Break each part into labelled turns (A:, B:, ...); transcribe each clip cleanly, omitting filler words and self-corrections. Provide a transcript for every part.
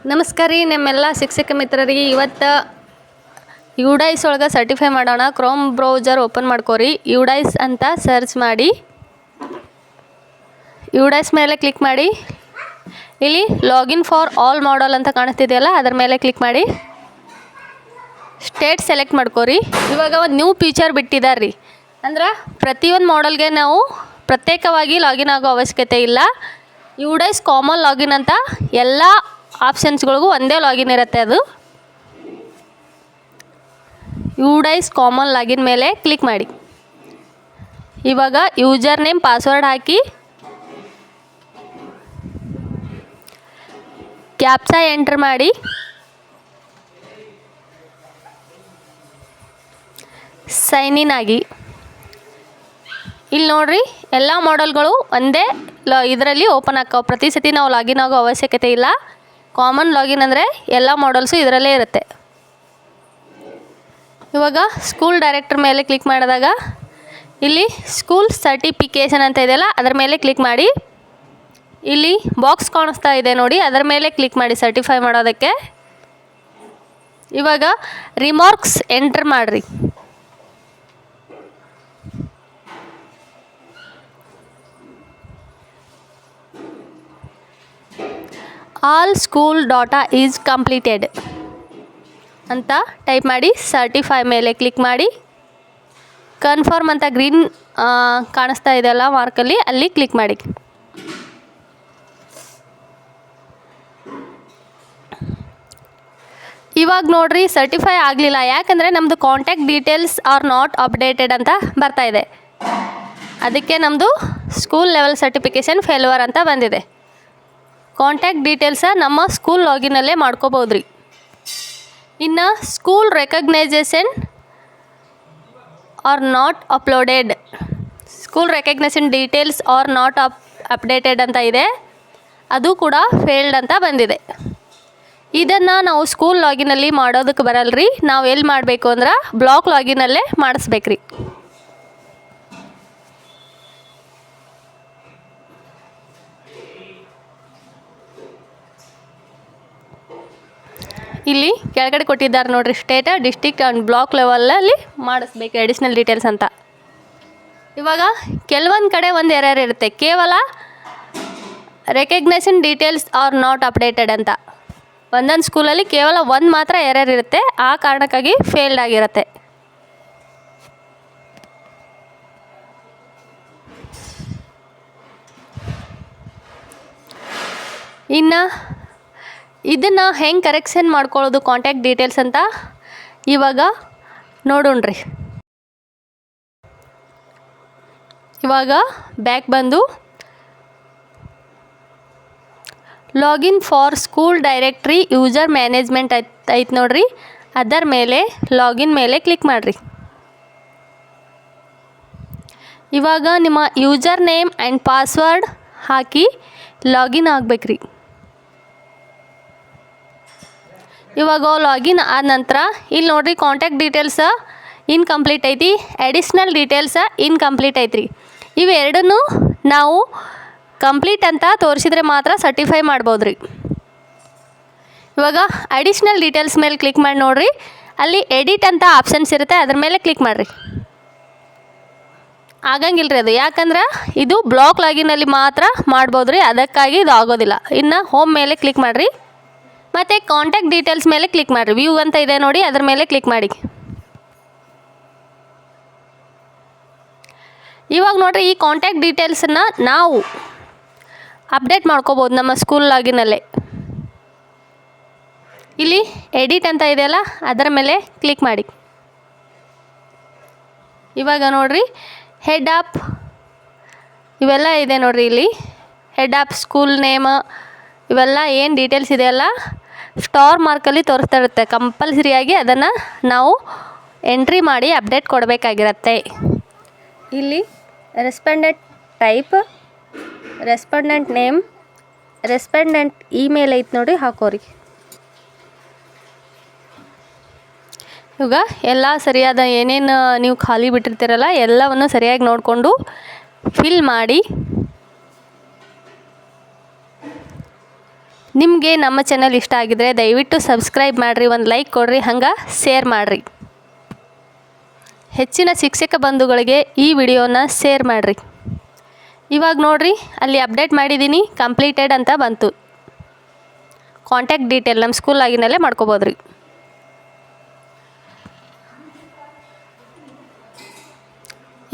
A: ನಮಸ್ಕಾರ ರೀ ನಮ್ಮೆಲ್ಲ ಶಿಕ್ಷಕ ಮಿತ್ರರಿಗೆ ಇವತ್ತು ಯುಡೈಸ್ ಒಳಗೆ ಸರ್ಟಿಫೈ ಮಾಡೋಣ. ಕ್ರೋಮ್ ಬ್ರೌಸರ್ ಓಪನ್ ಮಾಡ್ಕೋರಿ. ಯುಡೈಸ್ ಅಂತ ಸರ್ಚ್ ಮಾಡಿ ಯುಡೈಸ್ ಮೇಲೆ ಕ್ಲಿಕ್ ಮಾಡಿ. ಇಲ್ಲಿ ಲಾಗಿನ್ ಫಾರ್ ಆಲ್ ಮಾಡಲ್ ಅಂತ ಕಾಣಿಸ್ತಿದೆಯಲ್ಲ ಅದರ ಮೇಲೆ ಕ್ಲಿಕ್ ಮಾಡಿ. ಸ್ಟೇಟ್ ಸೆಲೆಕ್ಟ್ ಮಾಡ್ಕೋರಿ. ಇವಾಗ ಒಂದು ನ್ಯೂ ಫೀಚರ್ ಬಿಟ್ಟಿದ್ದಾರೆ ರೀ. ಅಂದ್ರೆ ಪ್ರತಿಯೊಂದು ಮಾಡಲ್ಗೆ ನಾವು ಪ್ರತ್ಯೇಕವಾಗಿ ಲಾಗಿನ್ ಆಗೋ ಅವಶ್ಯಕತೆ ಇಲ್ಲ. ಯುಡೈಸ್ ಕಾಮನ್ ಲಾಗಿನ್ ಅಂತ ಎಲ್ಲ ಆಪ್ಷನ್ಸ್ಗಳಿಗೂ ಒಂದೇ ಲಾಗಿನ್ ಇರುತ್ತೆ. ಅದು ಯುಡೈಸ್ ಕಾಮನ್ ಲಾಗಿನ್ ಮೇಲೆ ಕ್ಲಿಕ್ ಮಾಡಿ. ಇವಾಗ ಯೂಸರ್ ನೇಮ್ ಪಾಸ್ವರ್ಡ್ ಹಾಕಿ ಕ್ಯಾಪ್ಚಾ ಎಂಟರ್ ಮಾಡಿ ಸೈನ್ ಇನ್ ಆಗಿ. ಇಲ್ಲಿ ನೋಡ್ರಿ ಎಲ್ಲ ಮಾಡಲ್ಗಳು ಒಂದೇ ಇದರಲ್ಲಿ ಓಪನ್ ಆಕ್ಕವೆ. ಪ್ರತಿ ಸತಿ ನಾವು ಲಾಗಿನ್ ಆಗೋ ಅವಶ್ಯಕತೆ ಇಲ್ಲ. ಕಾಮನ್ ಲಾಗಿನ್ ಅಂದರೆ ಎಲ್ಲ ಮಾಡಲ್ಸು ಇದರಲ್ಲೇ ಇರುತ್ತೆ. ಇವಾಗ ಸ್ಕೂಲ್ ಡೈರೆಕ್ಟರ್ ಮೇಲೆ ಕ್ಲಿಕ್ ಮಾಡಿದಾಗ ಇಲ್ಲಿ ಸ್ಕೂಲ್ ಸರ್ಟಿಫಿಕೇಷನ್ ಅಂತ ಇದೆಯಲ್ಲ ಅದರ ಮೇಲೆ ಕ್ಲಿಕ್ ಮಾಡಿ. ಇಲ್ಲಿ ಬಾಕ್ಸ್ ಕಾಣಿಸ್ತಾ ಇದೆ ನೋಡಿ, ಅದರ ಮೇಲೆ ಕ್ಲಿಕ್ ಮಾಡಿ ಸರ್ಟಿಫೈ ಮಾಡೋದಕ್ಕೆ. ಇವಾಗ ರಿಮಾರ್ಕ್ಸ್ ಎಂಟರ್ ಮಾಡಿರಿ. All school data is completed ಅಂತ ಟೈಪ್ ಮಾಡಿ ಸರ್ಟಿಫೈ ಮೇಲೆ ಕ್ಲಿಕ್ ಮಾಡಿ. ಕನ್ಫರ್ಮ್ ಅಂತ ಗ್ರೀನ್ ಕಾಣಿಸ್ತಾ ಇದೆಯಲ್ಲ ಮಾರ್ಕಲ್ಲಿ, ಅಲ್ಲಿ ಕ್ಲಿಕ್ ಮಾಡಿ. ಇವಾಗ ನೋಡ್ರಿ ಸರ್ಟಿಫೈ ಆಗಲಿಲ್ಲ. ಯಾಕಂದರೆ ನಮ್ಮದು contact details are not updated ಅಂತ ಬರ್ತಾ ಇದೆ. ಅದಕ್ಕೆ ನಮ್ಮದು ಸ್ಕೂಲ್ ಲೆವೆಲ್ ಸರ್ಟಿಫಿಕೇಷನ್ ಫೇಲ್ಯೂರ್ ಅಂತ ಬಂದಿದೆ. ಕಾಂಟ್ಯಾಕ್ಟ್ ಡೀಟೇಲ್ಸ ನಮ್ಮ ಸ್ಕೂಲ್ ಲಾಗಿನಲ್ಲೇ ಮಾಡ್ಕೋಬೋದ್ರಿ. ಇನ್ನು school recognisation are not uploaded, school recognisation details are not updated ಅಂತ ಇದೆ. ಅದು ಕೂಡ ಫೇಲ್ಡ್ ಅಂತ ಬಂದಿದೆ. ಇದನ್ನು ನಾವು ಸ್ಕೂಲ್ ಲಾಗಿನಲ್ಲಿ ಮಾಡೋದಕ್ಕೆ ಬರಲ್ರಿ. ನಾವು ಎಲ್ಲಿ ಮಾಡಬೇಕು ಅಂದ್ರೆ ಬ್ಲಾಕ್ ಲಾಗಿನಲ್ಲೇ ಮಾಡಿಸ್ಬೇಕ್ರಿ. ಇಲ್ಲಿ ಕೆಳಗಡೆ ಕೊಟ್ಟಿದ್ದಾರೆ ನೋಡಿರಿ, ಸ್ಟೇಟ್, ಡಿಸ್ಟ್ರಿಕ್ಟ್ ಆ್ಯಂಡ್ ಬ್ಲಾಕ್ ಲೆವೆಲಲ್ಲಿ ಮಾಡಿಸ್ಬೇಕು ಅಡಿಷ್ನಲ್ ಡೀಟೇಲ್ಸ್ ಅಂತ. ಇವಾಗ ಕೆಲವೊಂದು ಕಡೆ ಒಂದು ಎರರ್ ಇರುತ್ತೆ, ಕೇವಲ recognisation details are not updated ಅಂತ. ಒಂದೊಂದು ಸ್ಕೂಲಲ್ಲಿ ಕೇವಲ ಒಂದು ಮಾತ್ರ ಎರರ್ ಇರುತ್ತೆ, ಆ ಕಾರಣಕ್ಕಾಗಿ ಫೇಲ್ಡ್ ಆಗಿರುತ್ತೆ. ಇನ್ನು ಇದನ್ನು ಹೆಂಗೆ ಕರೆಕ್ಷನ್ ಮಾಡ್ಕೊಳ್ಳೋದು ಕಾಂಟ್ಯಾಕ್ಟ್ ಡೀಟೇಲ್ಸ್ ಅಂತ ಇವಾಗ ನೋಡೋಣ್ರಿ. ಇವಾಗ ಬ್ಯಾಕ್ ಬಂದು login for school directory user management ಐತೆ ನೋಡ್ರಿ, ಅದರ ಮೇಲೆ ಲಾಗಿನ್ ಮೇಲೆ ಕ್ಲಿಕ್ ಮಾಡಿರಿ. ಇವಾಗ ನಿಮ್ಮ ಯೂಸರ್ ನೇಮ್ ಆ್ಯಂಡ್ ಪಾಸ್ವರ್ಡ್ ಹಾಕಿ ಲಾಗಿನ್ ಆಗಬೇಕ್ರಿ. ಇವಾಗ ಲಾಗಿನ್ ಆದ ನಂತರ ಇಲ್ಲಿ ನೋಡಿರಿ ಕಾಂಟ್ಯಾಕ್ಟ್ ಡೀಟೇಲ್ಸ ಇನ್ಕಂಪ್ಲೀಟ್ ಐತಿ, ಅಡಿಷ್ನಲ್ ಡೀಟೇಲ್ಸ ಇನ್ಕಂಪ್ಲೀಟ್ ಐತ್ರಿ. ಇವೆರಡನ್ನೂ ನಾವು ಕಂಪ್ಲೀಟ್ ಅಂತ ತೋರಿಸಿದ್ರೆ ಮಾತ್ರ ಸರ್ಟಿಫೈ ಮಾಡ್ಬೋದು ರೀ. ಇವಾಗ ಅಡಿಷ್ನಲ್ ಡೀಟೇಲ್ಸ್ ಮೇಲೆ ಕ್ಲಿಕ್ ಮಾಡಿ ನೋಡಿರಿ, ಅಲ್ಲಿ ಎಡಿಟ್ ಅಂತ ಆಪ್ಷನ್ಸ್ ಇರುತ್ತೆ, ಅದ್ರ ಮೇಲೆ ಕ್ಲಿಕ್ ಮಾಡಿರಿ. ಆಗಂಗಿಲ್ಲ ರೀ ಅದು, ಯಾಕಂದ್ರೆ ಇದು ಬ್ಲಾಕ್ ಲಾಗಿನಲ್ಲಿ ಮಾತ್ರ ಮಾಡ್ಬೋದು ರೀ, ಅದಕ್ಕಾಗಿ ಇದು ಆಗೋದಿಲ್ಲ. ಇನ್ನು ಹೋಮ್ ಮೇಲೆ ಕ್ಲಿಕ್ ಮಾಡಿರಿ, ಮತ್ತು ಕಾಂಟ್ಯಾಕ್ಟ್ ಡೀಟೇಲ್ಸ್ ಮೇಲೆ ಕ್ಲಿಕ್ ಮಾಡಿರಿ. ವ್ಯೂ ಅಂತ ಇದೆ ನೋಡಿ, ಅದ್ರ ಮೇಲೆ ಕ್ಲಿಕ್ ಮಾಡಿ. ಇವಾಗ ನೋಡಿರಿ ಈ ಕಾಂಟ್ಯಾಕ್ಟ್ ಡೀಟೇಲ್ಸನ್ನು ನಾವು ಅಪ್ಡೇಟ್ ಮಾಡ್ಕೋಬೋದು ನಮ್ಮ ಸ್ಕೂಲ್ ಲಾಗಿನಲ್ಲೇ. ಇಲ್ಲಿ ಎಡಿಟ್ ಅಂತ ಇದೆಯಲ್ಲ ಅದರ ಮೇಲೆ ಕ್ಲಿಕ್ ಮಾಡಿ. ಇವಾಗ ನೋಡಿರಿ ಹೆಡ್ ಆಪ್ ಇವೆಲ್ಲ ಇದೆ ನೋಡಿರಿ, ಇಲ್ಲಿ ಹೆಡ್ ಆಪ್, ಸ್ಕೂಲ್ ನೇಮ್, ಇವೆಲ್ಲ ಏನು ಡೀಟೇಲ್ಸ್ ಇದೆಯಲ್ಲ ಸ್ಟಾರ್ ಮಾರ್ಕಲ್ಲಿ ತೋರಿಸ್ತಾ ಇರುತ್ತೆ. ಕಂಪಲ್ಸರಿಯಾಗಿ ಅದನ್ನು ನಾವು ಎಂಟ್ರಿ ಮಾಡಿ ಅಪ್ಡೇಟ್ ಕೊಡಬೇಕಾಗಿರುತ್ತೆ. ಇಲ್ಲಿ respondent type, respondent name, respondent email ಐತೆ ನೋಡಿ, ಹಾಕೋರಿ. ಇವಾಗ ಎಲ್ಲ ಸರಿಯಾದ ಏನೇನು ನೀವು ಖಾಲಿ ಬಿಟ್ಟಿರ್ತೀರಲ್ಲ ಎಲ್ಲವನ್ನು ಸರಿಯಾಗಿ ನೋಡಿಕೊಂಡು ಫಿಲ್ ಮಾಡಿ ನಿಮಗೆ ನಮ್ಮ ಚಾನಲ್ ಇಷ್ಟ ಆಗಿದ್ರೆ ದಯವಿಟ್ಟು ಸಬ್ಸ್ಕ್ರೈಬ್ ಮಾಡಿರಿ, ಒಂದು ಲೈಕ್ ಕೊಡಿರಿ, ಹಂಗೆ ಶೇರ್ ಮಾಡಿರಿ. ಹೆಚ್ಚಿನ ಶಿಕ್ಷಕ ಬಂಧುಗಳಿಗೆ ಈ ವಿಡಿಯೋನ ಶೇರ್ ಮಾಡಿರಿ. ಇವಾಗ ನೋಡಿರಿ, ಅಲ್ಲಿ ಅಪ್ಡೇಟ್ ಮಾಡಿದ್ದೀನಿ, ಕಂಪ್ಲೀಟೆಡ್ ಅಂತ ಬಂತು. ಕಾಂಟ್ಯಾಕ್ಟ್ ಡೀಟೇಲ್ ನಮ್ಮ ಸ್ಕೂಲ್ ಆಗಿನಲ್ಲೇ ಮಾಡ್ಕೋಬೋದು ರೀ.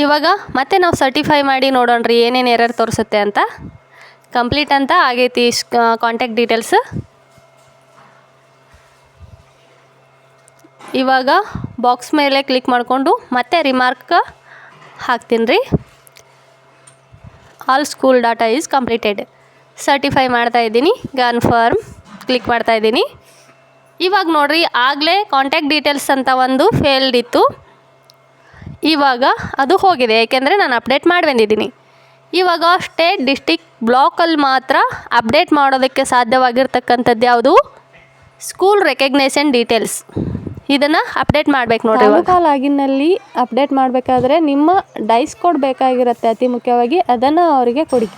A: ಇವಾಗ ಮತ್ತೆ ನಾವು ಸರ್ಟಿಫೈ ಮಾಡಿ ನೋಡೋಣ ರೀ ಏನೇನು ಎರರ್ ತೋರಿಸುತ್ತೆ ಅಂತ. ಕಂಪ್ಲೀಟ್ ಅಂತ ಆಗೈತಿ ಕಾಂಟ್ಯಾಕ್ಟ್ ಡೀಟೇಲ್ಸ್. ಇವಾಗ ಬಾಕ್ಸ್ ಮೇಲೆ ಕ್ಲಿಕ್ ಮಾಡಿಕೊಂಡು ಮತ್ತೆ ರಿಮಾರ್ಕ್ ಹಾಕ್ತೀನಿ ರೀ. All school data is completed. Certify ಮಾಡ್ತಾಯಿದ್ದೀನಿ, ಕನ್ಫರ್ಮ್ ಕ್ಲಿಕ್ ಮಾಡ್ತಾಯಿದ್ದೀನಿ. ಇವಾಗ ನೋಡಿರಿ, ಆಗಲೇ ಕಾಂಟ್ಯಾಕ್ಟ್ ಡೀಟೇಲ್ಸ್ ಅಂತ ಒಂದು ಫೇಲ್ಡ್ ಇತ್ತು. ಇವಾಗ ಅದು ಹೋಗಿದೆ, ಏಕೆಂದರೆ ನಾನು ಅಪ್ಡೇಟ್ ಮಾಡಿ ಬಂದಿದ್ದೀನಿ. ಇವಾಗ ಸ್ಟೇಟ್ ಡಿಸ್ಟಿಕ್ ಬ್ಲಾಕಲ್ಲಿ ಮಾತ್ರ ಅಪ್ಡೇಟ್ ಮಾಡೋದಕ್ಕೆ ಸಾಧ್ಯವಾಗಿರ್ತಕ್ಕಂಥದ್ದು ಯಾವುದು? School recognition details. ಇದನ್ನು ಅಪ್ಡೇಟ್ ಮಾಡಬೇಕು ನೋಡಿರಿ. ತಾಲೂಕಾ ಲಾಗಿನ್ನಲ್ಲಿ ಅಪ್ಡೇಟ್ ಮಾಡಬೇಕಾದ್ರೆ ನಿಮ್ಮ ಡೈಸ್ ಕೋಡ್ ಬೇಕಾಗಿರುತ್ತೆ, ಅತಿ ಮುಖ್ಯವಾಗಿ ಅದನ್ನು ಅವರಿಗೆ ಕೊಡಿ.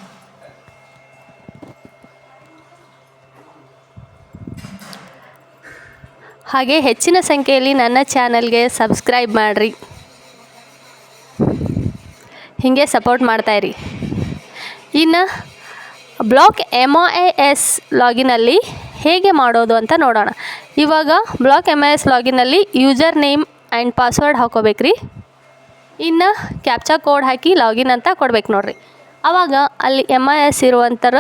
A: ಹಾಗೆ ಹೆಚ್ಚಿನ ಸಂಖ್ಯೆಯಲ್ಲಿ ನನ್ನ ಚಾನಲ್ಗೆ ಸಬ್ಸ್ಕ್ರೈಬ್ ಮಾಡಿರಿ, ಹೀಗೆ ಸಪೋರ್ಟ್ ಮಾಡ್ತಾಯಿರಿ. ಇನ್ನು ಬ್ಲಾಕ್ MIS ಲಾಗಿನಲ್ಲಿ ಹೇಗೆ ಮಾಡೋದು ಅಂತ ನೋಡೋಣ. ಇವಾಗ ಬ್ಲಾಕ್ MIS ಲಾಗಿನಲ್ಲಿ ಯೂಸರ್ ನೇಮ್ ಆ್ಯಂಡ್ ಪಾಸ್ವರ್ಡ್ ಹಾಕೋಬೇಕ್ರಿ. ಇನ್ನು ಕ್ಯಾಪ್ಚಾ ಕೋಡ್ ಹಾಕಿ ಲಾಗಿನ್ ಅಂತ ಕೊಡ್ಬೇಕು ನೋಡಿರಿ. ಆವಾಗ ಅಲ್ಲಿ MIS ಇರುವಂಥರ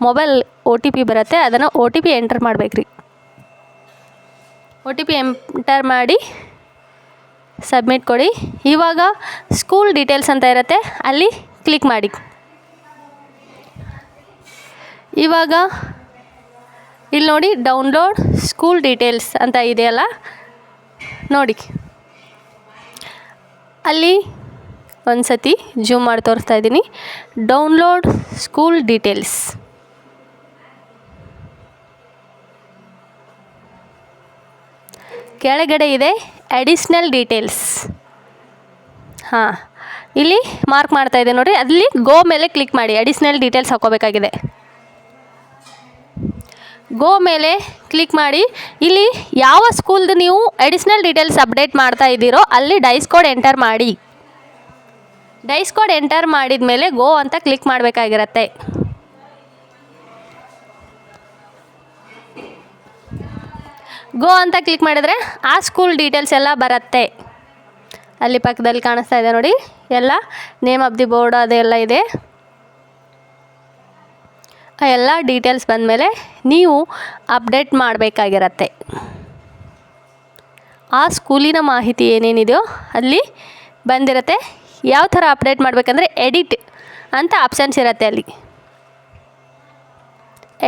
A: ಮೊಬೈಲ್ OTP ಬರುತ್ತೆ, ಅದನ್ನು OTP ಎಂಟರ್ ಮಾಡಬೇಕ್ರಿ. OTP ಎಂಟರ್ ಮಾಡಿ ಸಬ್ಮಿಟ್ ಕೊಡಿ. ಇವಾಗ ಸ್ಕೂಲ್ ಡೀಟೇಲ್ಸ್ ಅಂತ ಇರುತ್ತೆ, ಅಲ್ಲಿ ಕ್ಲಿಕ್ ಮಾಡಿ. ಇವಾಗ ಇಲ್ಲಿ ನೋಡಿ, ಡೌನ್ಲೋಡ್ ಸ್ಕೂಲ್ ಡೀಟೇಲ್ಸ್ ಅಂತ ಇದೆಯಲ್ಲ ನೋಡಿ. ಅಲ್ಲಿ ಒಂದು ಸತಿ ಜೂಮ್ ಮಾಡಿ ತೋರಿಸ್ತಾ ಇದ್ದೀನಿ. Download school details. ಕೆಳಗಡೆ ಇದೆ ಅಡಿಷ್ನಲ್ ಡೀಟೇಲ್ಸ್. ಹಾಂ, ಇಲ್ಲಿ ಮಾರ್ಕ್ ಮಾಡ್ತಾ ಇದೆ ನೋಡಿ, ಅಲ್ಲಿ ಗೋ ಮೇಲೆ ಕ್ಲಿಕ್ ಮಾಡಿ. Additional details ಹಾಕೋಬೇಕಾಗಿದೆ. ಗೋ ಮೇಲೆ ಕ್ಲಿಕ್ ಮಾಡಿ. ಇಲ್ಲಿ ಯಾವ ಸ್ಕೂಲ್ದು ನೀವು ಅಡಿಷ್ನಲ್ ಡೀಟೇಲ್ಸ್ ಅಪ್ಡೇಟ್ ಮಾಡ್ತಾ ಇದ್ದೀರೋ ಅಲ್ಲಿ ಡೈಸ್ ಕೋಡ್ ಎಂಟರ್ ಮಾಡಿ. ಡೈಸ್ ಕೋಡ್ ಎಂಟರ್ ಮಾಡಿದ ಮೇಲೆ ಗೋ ಅಂತ ಕ್ಲಿಕ್ ಮಾಡಬೇಕಾಗಿರತ್ತೆ. ಗೋ ಅಂತ ಕ್ಲಿಕ್ ಮಾಡಿದರೆ ಆ ಸ್ಕೂಲ್ ಡೀಟೇಲ್ಸ್ ಎಲ್ಲ ಬರುತ್ತೆ. ಅಲ್ಲಿ ಪಕ್ಕದಲ್ಲಿ ಕಾಣಿಸ್ತಾ ಇದೆ ನೋಡಿ, ಎಲ್ಲ ನೇಮ್ ಆಫ್ ದಿ ಬೋರ್ಡ್ ಅದೆಲ್ಲ ಇದೆ. ಆ ಎಲ್ಲ ಡೀಟೇಲ್ಸ್ ಬಂದಮೇಲೆ ನೀವು ಅಪ್ಡೇಟ್ ಮಾಡಬೇಕಾಗಿರತ್ತೆ. ಆ ಸ್ಕೂಲಿನ ಮಾಹಿತಿ ಏನೇನಿದೆಯೋ ಅಲ್ಲಿ ಬಂದಿರುತ್ತೆ. ಯಾವ ಥರ ಅಪ್ಡೇಟ್ ಮಾಡಬೇಕಂದ್ರೆ ಎಡಿಟ್ ಅಂತ ಆಪ್ಷನ್ಸ್ ಇರುತ್ತೆ. ಅಲ್ಲಿ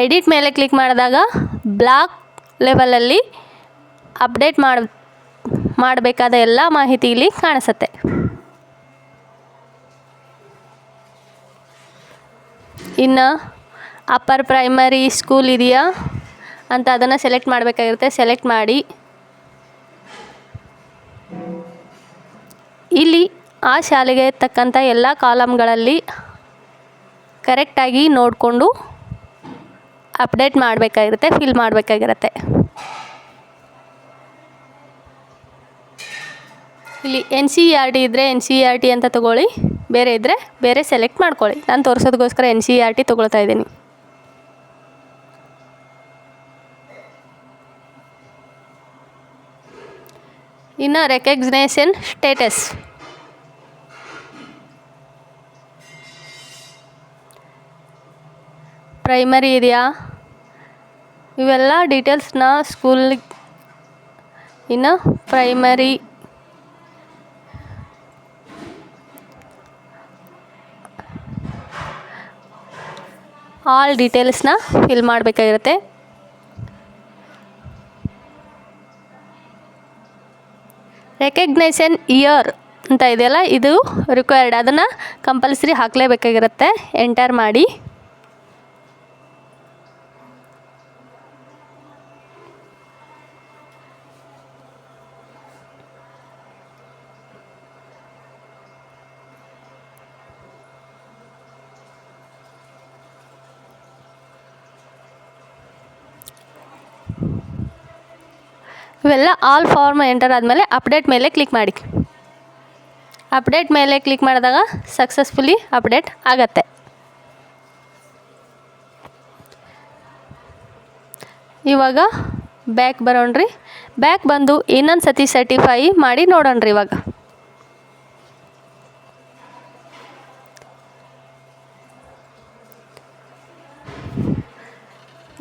A: ಎಡಿಟ್ ಮೇಲೆ ಕ್ಲಿಕ್ ಮಾಡಿದಾಗ ಬ್ಲಾಕ್ ಲೆವೆಲಲ್ಲಿ ಅಪ್ಡೇಟ್ ಮಾಡಬೇಕಾದ ಎಲ್ಲ ಮಾಹಿತಿ ಇಲ್ಲಿ ಕಾಣಿಸುತ್ತೆ. ಇನ್ನು ಅಪ್ಪರ್ ಪ್ರೈಮರಿ ಸ್ಕೂಲ್ ಇದೆಯಾ ಅಂತ ಅದನ್ನು ಸೆಲೆಕ್ಟ್ ಮಾಡಬೇಕಾಗಿರುತ್ತೆ. ಸೆಲೆಕ್ಟ್ ಮಾಡಿ ಇಲ್ಲಿ ಆ ಶಾಲೆಗೆ ತಕ್ಕಂಥ ಎಲ್ಲ ಕಾಲಮ್ಗಳಲ್ಲಿ ಕರೆಕ್ಟಾಗಿ ನೋಡಿಕೊಂಡು ಅಪ್ಡೇಟ್ ಮಾಡಬೇಕಾಗಿರುತ್ತೆ, ಫಿಲ್ ಮಾಡಬೇಕಾಗಿರುತ್ತೆ. ಇಲ್ಲಿ NCERT ಇದ್ದರೆ NCERT ಅಂತ ತೊಗೊಳ್ಳಿ, ಬೇರೆ ಇದ್ದರೆ ಬೇರೆ ಸೆಲೆಕ್ಟ್ ಮಾಡ್ಕೊಳ್ಳಿ. ನಾನು ತೋರಿಸೋದಕ್ಕೋಸ್ಕರ NCERT ತೊಗೊಳ್ತಾ ಇದ್ದೀನಿ. ಇನ್ನು ರೆಕಗ್ನೇಷನ್ ಸ್ಟೇಟಸ್. ಪ್ರೈಮರಿ ಇದೆಯಾ, ಇವೆಲ್ಲ ಡೀಟೇಲ್ಸ್ನ ಸ್ಕೂಲ್. ಇನ್ನು ಪ್ರೈಮರಿ ಆಲ್ ಡೀಟೇಲ್ಸ್ನ ಫಿಲ್ ಮಾಡಬೇಕಾಗಿರುತ್ತೆ. ರೆಕಗ್ನೇಷನ್ ಇಯರ್ ಅಂತ ಇದೆಯಲ್ಲ, ಇದು ರಿಕ್ವೈರ್ಡ್, ಅದನ್ನು ಕಂಪಲ್ಸರಿ ಹಾಕಲೇಬೇಕಾಗಿರುತ್ತೆ. ಎಂಟರ್ ಮಾಡಿ. ಇವೆಲ್ಲ ಆಲ್ ಫಾರ್ಮ್ ಎಂಟರ್ ಆದಮೇಲೆ ಅಪ್ಡೇಟ್ ಮೇಲೆ ಕ್ಲಿಕ್ ಮಾಡಿ. ಅಪ್ಡೇಟ್ ಮೇಲೆ ಕ್ಲಿಕ್ ಮಾಡಿದಾಗ ಸಕ್ಸಸ್ಫುಲಿ ಅಪ್ಡೇಟ್ ಆಗತ್ತೆ. ಇವಾಗ ಬ್ಯಾಕ್ ಬರೋಣ್ರಿ. ಬ್ಯಾಕ್ ಬಂದು ಇನ್ನೊಂದು ಸತಿ ಸರ್ಟಿಫೈ ಮಾಡಿ ನೋಡೋಣ್ರಿ.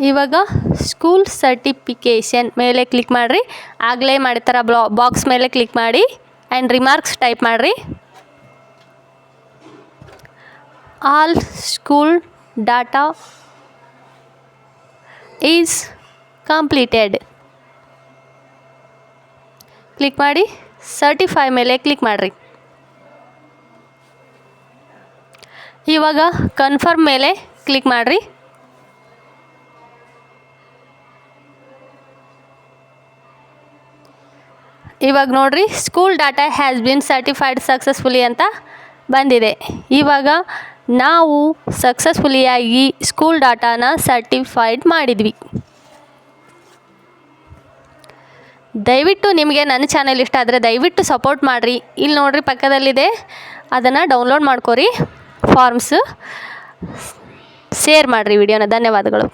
A: ಇವಾಗ ಸ್ಕೂಲ್ ಸರ್ಟಿಫಿಕೇಷನ್ ಮೇಲೆ ಕ್ಲಿಕ್ ಮಾಡಿರಿ. ಆಗಲೇ ಮಾಡಿರ್ತಾರ ಬಾಕ್ಸ್ ಮೇಲೆ ಕ್ಲಿಕ್ ಮಾಡಿ ಆ್ಯಂಡ್ ರಿಮಾರ್ಕ್ಸ್ ಟೈಪ್ ಮಾಡಿರಿ. All school data is completed click ಮಾಡಿ ಸರ್ಟಿಫೈ ಮೇಲೆ ಕ್ಲಿಕ್ ಮಾಡಿರಿ. ಇವಾಗ ಕನ್ಫರ್ಮ್ ಮೇಲೆ ಕ್ಲಿಕ್ ಮಾಡಿರಿ. ಇವಾಗ ನೋಡಿರಿ, school data has been certified successfully ಅಂತ ಬಂದಿದೆ. ಇವಾಗ ನಾವು ಸಕ್ಸಸ್ಫುಲಿಯಾಗಿ ಸ್ಕೂಲ್ ಡಾಟಾನ ಸರ್ಟಿಫೈಡ್ ಮಾಡಿದ್ವಿ. ದಯವಿಟ್ಟು ನಿಮಗೆ ನನ್ನ ಚಾನೆಲ್ ಇಷ್ಟ ಆದರೆ ದಯವಿಟ್ಟು ಸಪೋರ್ಟ್ ಮಾಡಿರಿ. ಇಲ್ಲಿ ನೋಡಿರಿ ಪಕ್ಕದಲ್ಲಿದೆ, ಅದನ್ನು ಡೌನ್ಲೋಡ್ ಮಾಡ್ಕೊರಿ. ಫಾರ್ಮ್ಸ್ ಶೇರ್ ಮಾಡಿರಿ ವಿಡಿಯೋನ. ಧನ್ಯವಾದಗಳು.